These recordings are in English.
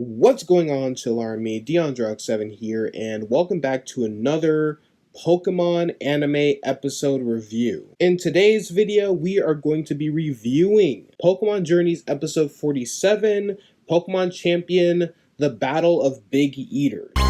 What's going on, Chill Army? DeAndre7 here, and welcome back to another Pokemon anime episode review. In today's video, we are going to be reviewing Pokemon Journeys episode 47, Pokemon Champion, The Battle of Big Eaters. We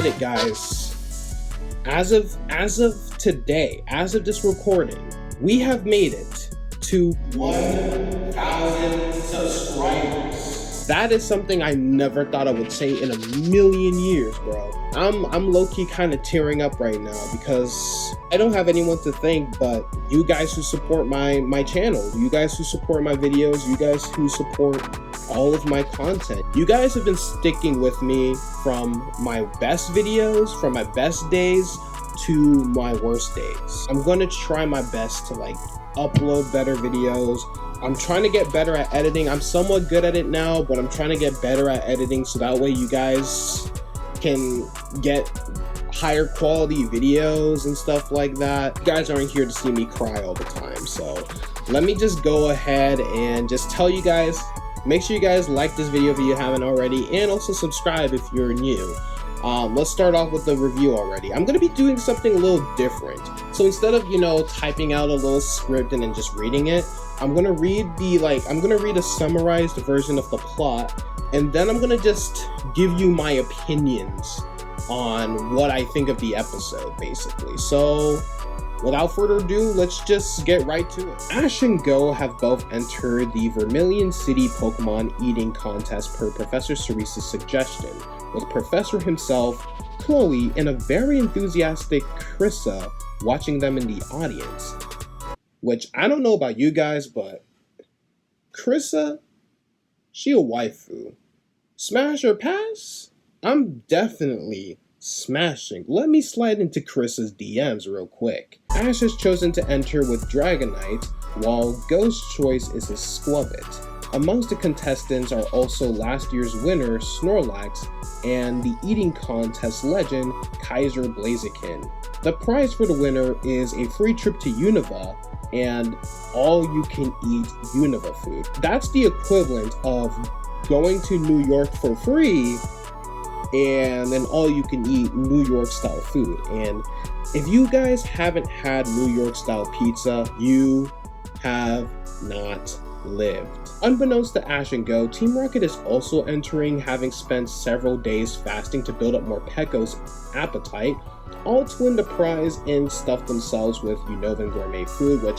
did it, guys. As of today, as of this recording, we have made it to 1,000 subscribers. That is something I never thought I would say in a million years, bro. I'm low-key kind of tearing up right now because I don't have anyone to thank but you guys who support my channel, you guys who support my videos, you guys who support all of my content. You guys have been sticking with me from my best videos, from my best days to my worst days. I'm gonna try my best to upload better videos. I'm trying to get better at editing. I'm somewhat good at it now, but I'm trying to get better at editing so that way you guys can get higher quality videos and stuff like that. You guys aren't here to see me cry all the time, so let me just go ahead and just tell you guys, make sure you guys like this video if you haven't already, and also subscribe if you're new. Let's start off with the review already. I'm going to be doing something a little different. So instead of, typing out a little script and then just reading it, I'm going to read a summarized version of the plot, and then I'm going to just give you my opinions on what I think of the episode, basically. So without further ado, let's just get right to it. Ash and Goh have both entered the Vermilion City Pokemon eating contest per Professor Cerise's suggestion, with Professor himself, Chloe, and a very enthusiastic Krissa watching them in the audience. Which, I don't know about you guys, but Krissa, she a waifu. Smash or pass? I'm definitely smashing. Let me slide into Krissa's DMs real quick. Ash has chosen to enter with Dragonite, while Goh's choice is his Skwovet. Amongst the contestants are also last year's winner, Snorlax, and the eating contest legend, Kaiser Blaziken. The prize for the winner is a free trip to Unova and all-you-can-eat Unova food. That's the equivalent of going to New York for free and then all-you-can-eat New York-style food. And if you guys haven't had New York-style pizza, you have not lived. Unbeknownst to Ash and Goh, Team Rocket is also entering, having spent several days fasting to build up Morpeko's appetite, all to win the prize and stuff themselves with Unovan gourmet food, which,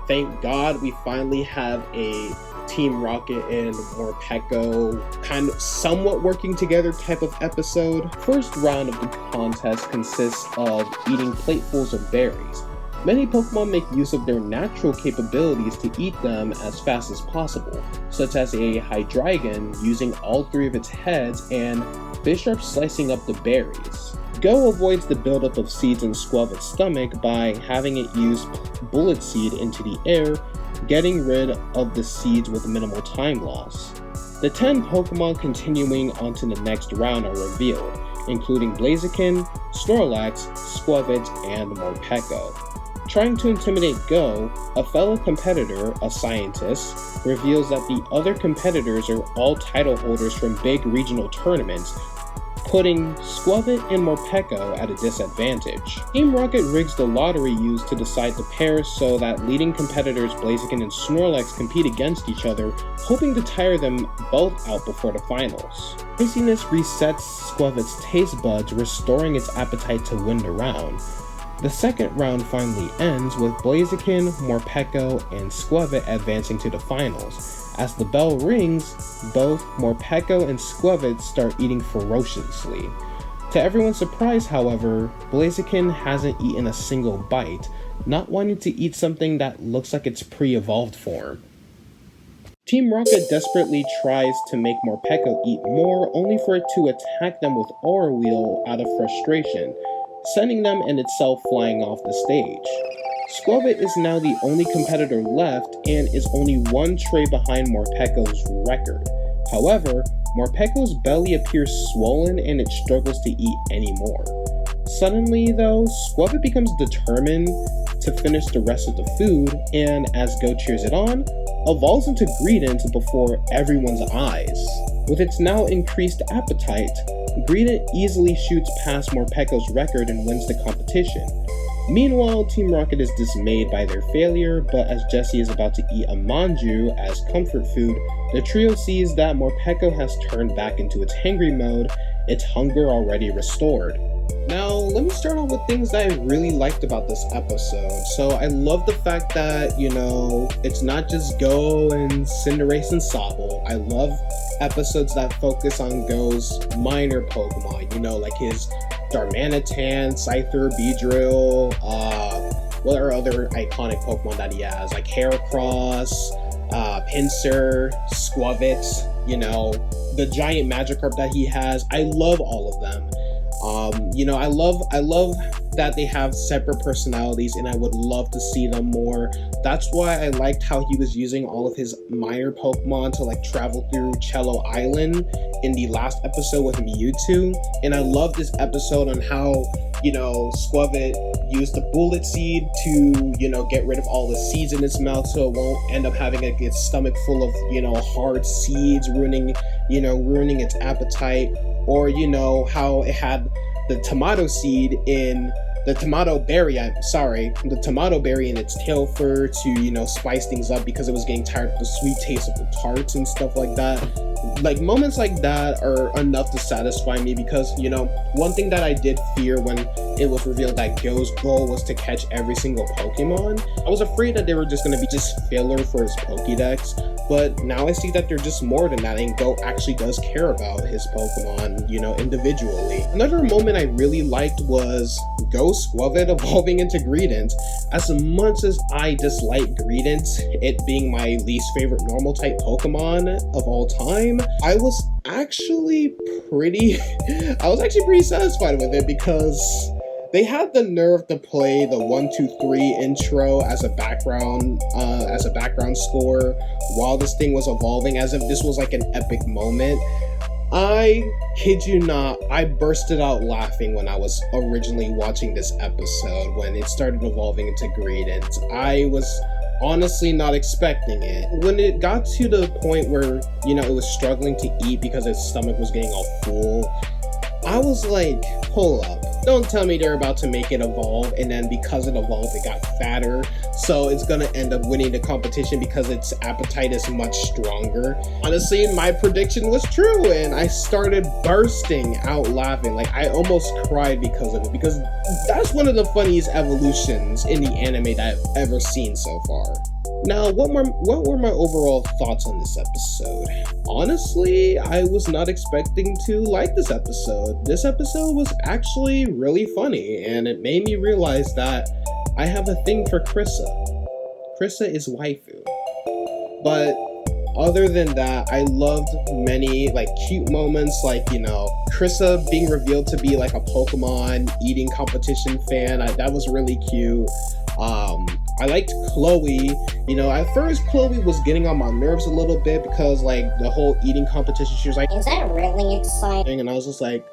thank God, we finally have a Team Rocket and Morpeko kind of somewhat working together type of episode. First round of the contest consists of eating platefuls of berries. Many Pokemon make use of their natural capabilities to eat them as fast as possible, such as a Hydreigon using all three of its heads and Bisharp slicing up the berries. Goh avoids the buildup of seeds in Skwovet's stomach by having it use Bullet Seed into the air, getting rid of the seeds with minimal time loss. The 10 Pokemon continuing onto the next round are revealed, including Blaziken, Snorlax, Skwovet, and Morpeko. Trying to intimidate Goh, a fellow competitor, a scientist, reveals that the other competitors are all title holders from big regional tournaments, putting Skwovet and Morpeko at a disadvantage. Team Rocket rigs the lottery used to decide the pairs so that leading competitors Blaziken and Snorlax compete against each other, hoping to tire them both out before the finals. Spiciness resets Skwovet's taste buds, restoring its appetite to win the round. The second round finally ends with Blaziken, Morpeko, and Skwovet advancing to the finals. As the bell rings, both Morpeko and Skwovet start eating ferociously. To everyone's surprise, however, Blaziken hasn't eaten a single bite, not wanting to eat something that looks like its pre-evolved form. Team Rocket desperately tries to make Morpeko eat more, only for it to attack them with Aura Wheel out of frustration, sending them and itself flying off the stage. Skwovet is now the only competitor left and is only one tray behind Morpeko's record. However, Morpeko's belly appears swollen and it struggles to eat anymore. Suddenly, though, Skwovet becomes determined to finish the rest of the food, and as Goh cheers it on, evolves into Greedent before everyone's eyes. With its now increased appetite, Greedent easily shoots past Morpeko's record and wins the competition. Meanwhile, Team Rocket is dismayed by their failure, but as Jessie is about to eat a manju as comfort food, the trio sees that Morpeko has turned back into its hangry mode, its hunger already restored. Now, let me start off with things that I really liked about this episode. So I love the fact that, it's not just Goh and Cinderace and Sobble. I love episodes that focus on Goh's minor Pokemon, like his Darmanitan, Scyther, Beedrill, what are other iconic Pokemon that he has, like Heracross, Pinsir, Skwovet, the giant Magikarp that he has. I love all of them. I love that they have separate personalities, and I would love to see them more. That's why I liked how he was using all of his minor Pokemon to travel through Cello Island in the last episode with Mewtwo. And I love this episode on how, Skwovet used the bullet seed to, get rid of all the seeds in its mouth so it won't end up having its stomach full of, hard seeds, ruining its appetite. Or, how it had the tomato seed in the tomato berry in its tail fur to, spice things up because it was getting tired of the sweet taste of the tarts and stuff like that. Moments like that are enough to satisfy me because, one thing that I did fear when it was revealed that Goh's goal was to catch every single Pokemon, I was afraid that they were just going to be just filler for his Pokédex, but now I see that they're just more than that, and Goh actually does care about his Pokemon, individually. Another moment I really liked was Goh Skwovet evolving into Greedent. As much as I dislike Greedent, it being my least favorite normal type Pokemon of all time, I was actually pretty satisfied with it because they had the nerve to play the 1, 2, 3 intro as a background score while this thing was evolving, as if this was an epic moment. I kid you not, I bursted out laughing when I was originally watching this episode when it started evolving into Greedent. I was honestly not expecting it. When it got to the point where, it was struggling to eat because its stomach was getting all full, I was like, hold up. Don't tell me they're about to make it evolve, and then because it evolved, it got fatter, so it's gonna end up winning the competition because its appetite is much stronger. Honestly, my prediction was true, and I started bursting out laughing. I almost cried because of it, because that's one of the funniest evolutions in the anime that I've ever seen so far. Now, what were my overall thoughts on this episode? Honestly, I was not expecting to like this episode. This episode was actually really funny, and it made me realize that I have a thing for Krissa. Krissa is waifu. But other than that, I loved many cute moments, Krissa being revealed to be a Pokemon eating competition fan. That was really cute. I liked Chloe. At first Chloe was getting on my nerves a little bit because the whole eating competition, she was like, is that really exciting? And I was just like,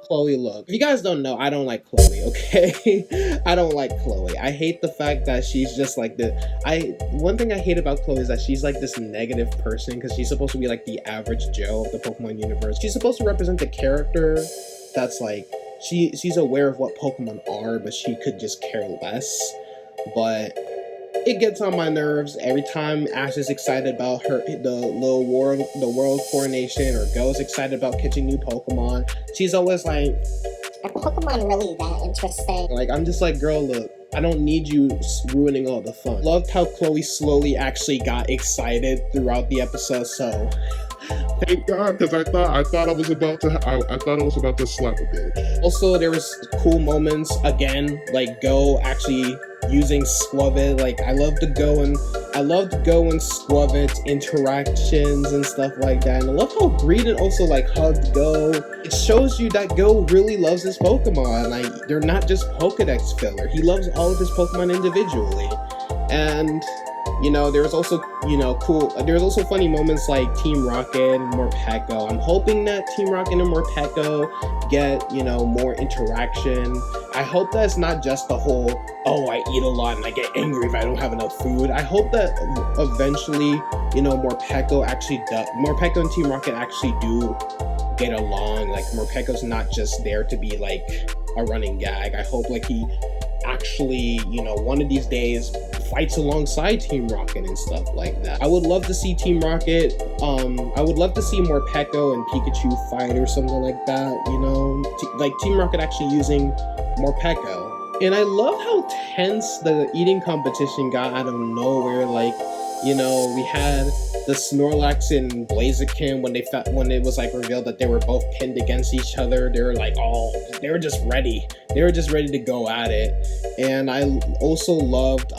Chloe, look, if you guys don't know, I don't like Chloe, okay? I don't like Chloe. I hate the fact that she's just one thing I hate about Chloe is that she's this negative person, because she's supposed to be the average Joe of the Pokemon universe. She's supposed to represent the character that's she's aware of what Pokemon are, but she could just care less. But it gets on my nerves every time Ash is excited about the world coronation, or Goh's excited about catching new Pokemon. She's always like, are Pokemon really that interesting? I'm just girl, look, I don't need you ruining all the fun. Loved how Chloe slowly actually got excited throughout the episode, so thank God, because I thought I was about to slap a bitch. Also, there was cool moments again, Goh actually using Skwovet. I loved Goh and Skwovet interactions and stuff like that. And I love how Greedent also hugged Goh. It shows you that Goh really loves his Pokemon. They're not just Pokedex filler. He loves all of his Pokemon individually. And there's also, there's also funny moments like Team Rocket and Morpeko. I'm hoping that Team Rocket and Morpeko get, more interaction. I hope that it's not just the whole, oh, I eat a lot and I get angry if I don't have enough food. I hope that eventually, you know, Morpeko and Team Rocket actually do get along. Like, Morpeko's not just there to be like a running gag. I hope like he actually, you know, one of these days fights alongside Team Rocket and stuff like that. I would love to see Team Rocket, I would love to see Morpeko and Pikachu fight or something like that, you know, like Team Rocket actually using Morpeko. And I love how tense the eating competition got out of nowhere. Like, you know, we had the Snorlax and Blaziken when it was like revealed that they were both pinned against each other. They were like, they were just ready. They were just ready to go at it. And I also loved,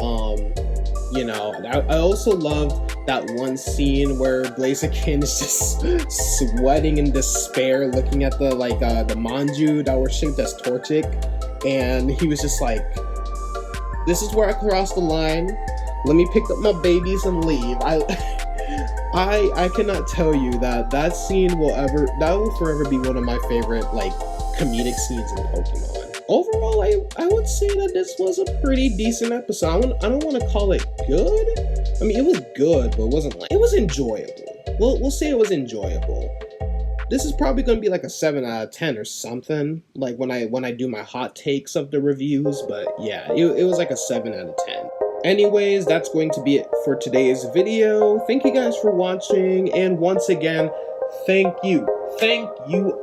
you know, I also loved that one scene where Blaziken is just sweating in despair, looking at the the Manju that were shaped as Torchic, and he was just like, "This is where I crossed the line. Let me pick up my babies and leave." I cannot tell you that scene will forever be one of my favorite like comedic scenes in Pokemon. Overall, I would say that this was a pretty decent episode. I don't want to call it good. I mean, it was good, but it wasn't like, it was enjoyable. We'll say it was enjoyable. This is probably going to be like a 7 out of 10 or something, like when I do my hot takes of the reviews, but yeah, it was like a 7 out of 10. Anyways, that's going to be it for today's video. Thank you guys for watching, and once again, thank you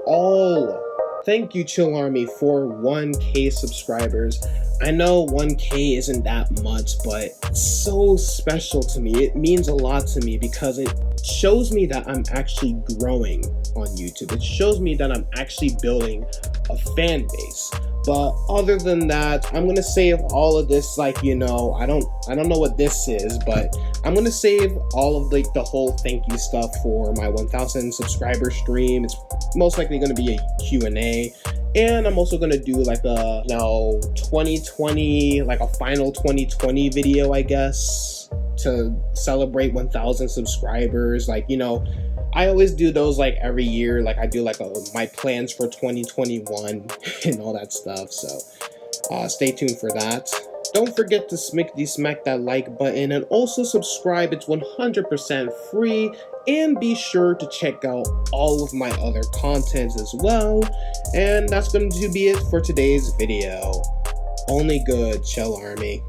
all. Thank you, Chill Army, for 1K subscribers. I know 1K isn't that much, but it's so special to me. It means a lot to me because it shows me that I'm actually growing on YouTube. It shows me that I'm actually building a fan base. But other than that, I'm gonna save all of this, like, you know, I don't know what this is, but I'm gonna save all of like the whole thank you stuff for my 1,000 subscriber stream. It's most likely gonna be a Q&A, and I'm also gonna do like a 2020, like a final 2020 video, I guess, to celebrate 1,000 subscribers. Like, you know, I always do those like every year. Like I do like my plans for 2021 and all that stuff. So stay tuned for that. Don't forget to smack that like button and also subscribe. It's 100% free. And be sure to check out all of my other contents as well. And that's going to be it for today's video. Only good, Chill Army.